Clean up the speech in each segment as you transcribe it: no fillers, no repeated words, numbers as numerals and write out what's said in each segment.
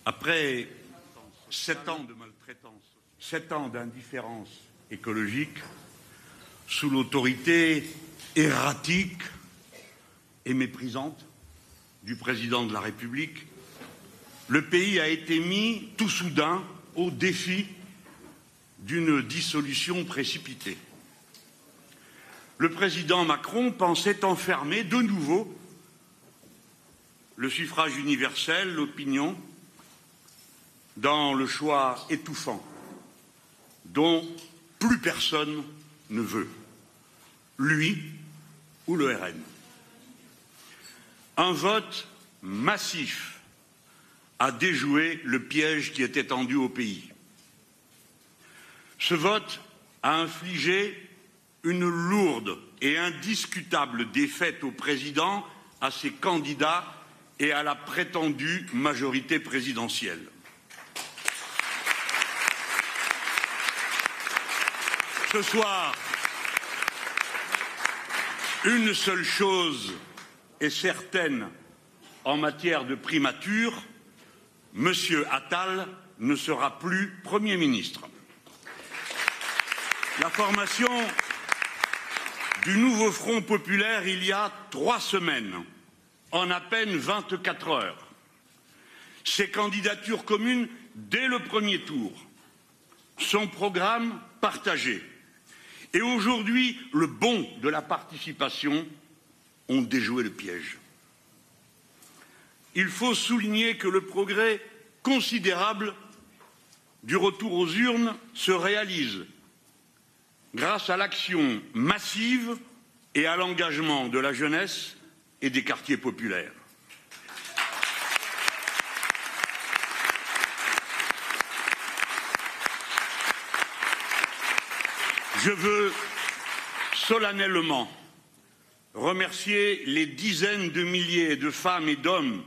Après 7 ans de maltraitance, 7 ans d'indifférence écologique, sous l'autorité erratique et méprisante du président de la République, le pays a été mis tout soudain au défi d'une dissolution précipitée. Le président Macron pensait enfermer de nouveau le suffrage universel, l'opinion, dans le choix étouffant dont plus personne ne veut, lui ou le RN. Un vote massif a déjoué le piège qui était tendu au pays. Ce vote a infligé une lourde et indiscutable défaite au président, à ses candidats et à la prétendue majorité présidentielle. Ce soir, une seule chose est certaine en matière de primature, M. Attal ne sera plus Premier ministre. La formation du nouveau Front populaire il y a 3 semaines, en à peine 24 heures. Ses candidatures communes dès le premier tour, son programme partagé et aujourd'hui le bon de la participation ont déjoué le piège. Il faut souligner que le progrès considérable du retour aux urnes se réalise grâce à l'action massive et à l'engagement de la jeunesse et des quartiers populaires. Je veux solennellement remercier les dizaines de milliers de femmes et d'hommes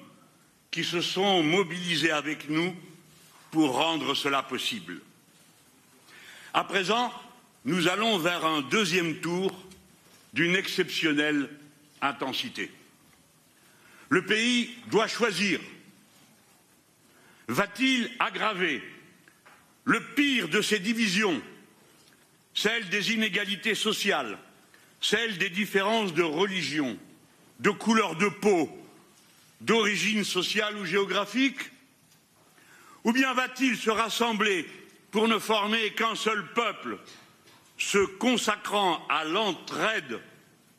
qui se sont mobilisés avec nous pour rendre cela possible. À présent, nous allons vers un deuxième tour d'une exceptionnelle intensité. Le pays doit choisir. Va-t-il aggraver le pire de ces divisions, celle des inégalités sociales, celle des différences de religion, de couleur de peau, d'origine sociale ou géographique? Ou bien va-t-il se rassembler pour ne former qu'un seul peuple, se consacrant à l'entraide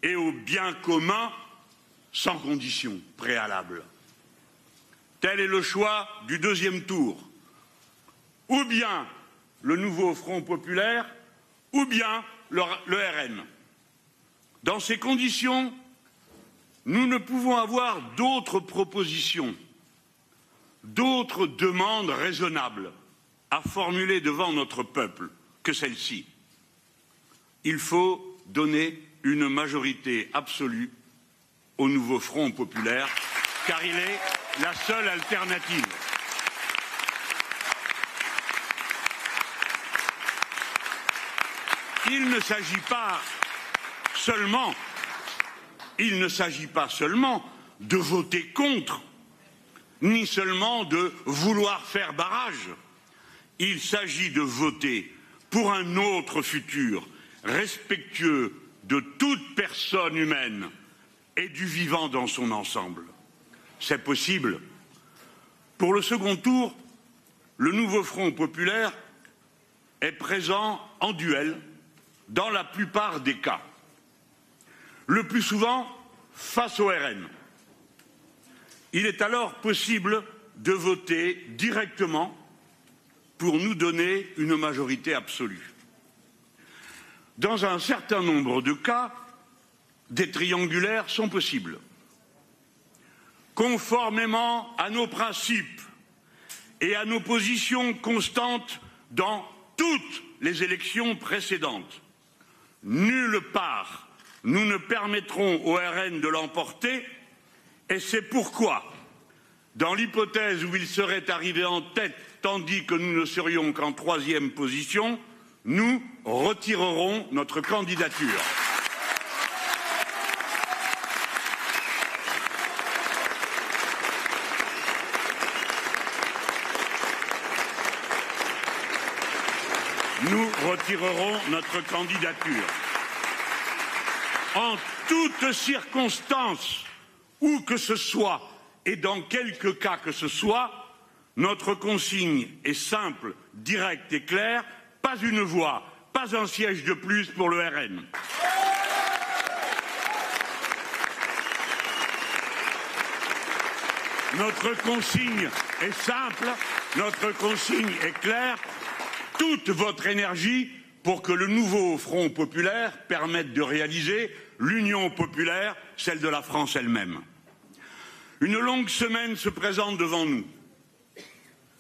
et au bien commun sans condition préalable? Tel est le choix du deuxième tour. Ou bien le nouveau Front populaire, ou bien le RN. Dans ces conditions, nous ne pouvons avoir d'autres propositions, d'autres demandes raisonnables à formuler devant notre peuple que celle-ci. Il faut donner une majorité absolue au nouveau Front populaire, car il est la seule alternative. Il ne s'agit pas seulement de voter contre, ni seulement de vouloir faire barrage. Il s'agit de voter pour un autre futur, respectueux de toute personne humaine et du vivant dans son ensemble. C'est possible. Pour le second tour, le nouveau Front populaire est présent en duel dans la plupart des cas. Le plus souvent face au RN. Il est alors possible de voter directement pour nous donner une majorité absolue. Dans un certain nombre de cas, des triangulaires sont possibles. Conformément à nos principes et à nos positions constantes dans toutes les élections précédentes, nulle part nous ne permettrons au RN de l'emporter, et c'est pourquoi, dans l'hypothèse où il serait arrivé en tête tandis que nous ne serions qu'en 3e position, nous retirerons notre candidature. nous retirerons notre candidature. En toutes circonstances, où que ce soit et dans quelque cas que ce soit, notre consigne est simple, directe et claire, pas une voix, pas un siège de plus pour le RN. Notre consigne est simple, notre consigne est claire, toute votre énergie pour que le nouveau Front populaire permette de réaliser l'union populaire, celle de la France elle-même. Une longue semaine se présente devant nous.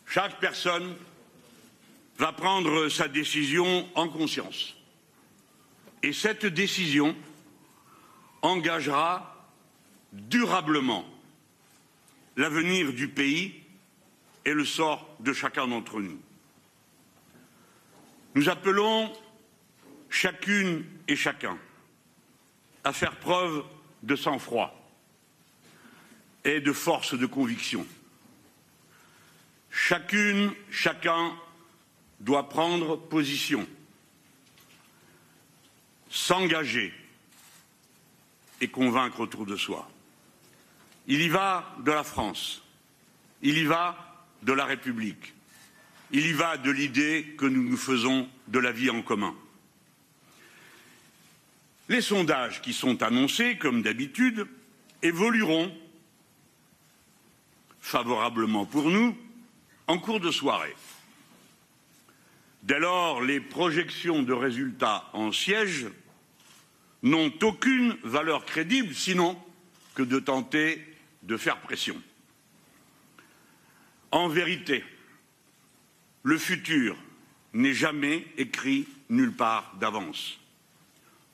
Chaque personne va prendre sa décision en conscience. Et cette décision engagera durablement l'avenir du pays et le sort de chacun d'entre nous. Nous appelons chacune et chacun à faire preuve de sang-froid et de force de conviction. Chacune, chacun doit prendre position, s'engager et convaincre autour de soi. Il y va de la France, il y va de la République, il y va de l'idée que nous nous faisons de la vie en commun. Les sondages qui sont annoncés, comme d'habitude, évolueront favorablement pour nous en cours de soirée. Dès lors, les projections de résultats en sièges n'ont aucune valeur crédible, sinon que de tenter de faire pression. En vérité, le futur n'est jamais écrit nulle part d'avance.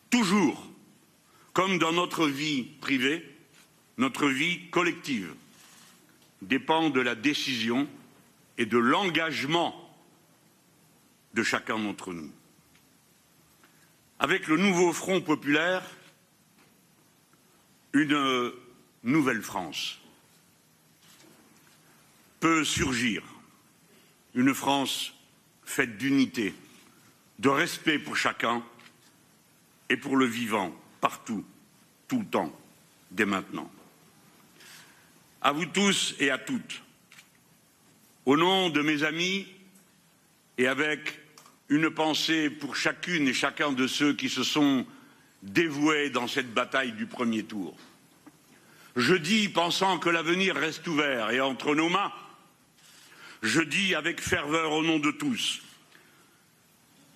Toujours, comme dans notre vie privée, notre vie collective dépend de la décision et de l'engagement de chacun d'entre nous. Avec le nouveau Front populaire, une nouvelle France peut surgir, une France faite d'unité, de respect pour chacun et pour le vivant, partout, tout le temps, dès maintenant. À vous tous et à toutes, au nom de mes amis et avec une pensée pour chacune et chacun de ceux qui se sont dévoués dans cette bataille du premier tour. Je dis, pensant que l'avenir reste ouvert et entre nos mains, je dis avec ferveur au nom de tous,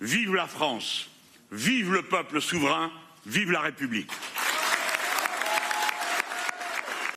vive la France, vive le peuple souverain, vive la République.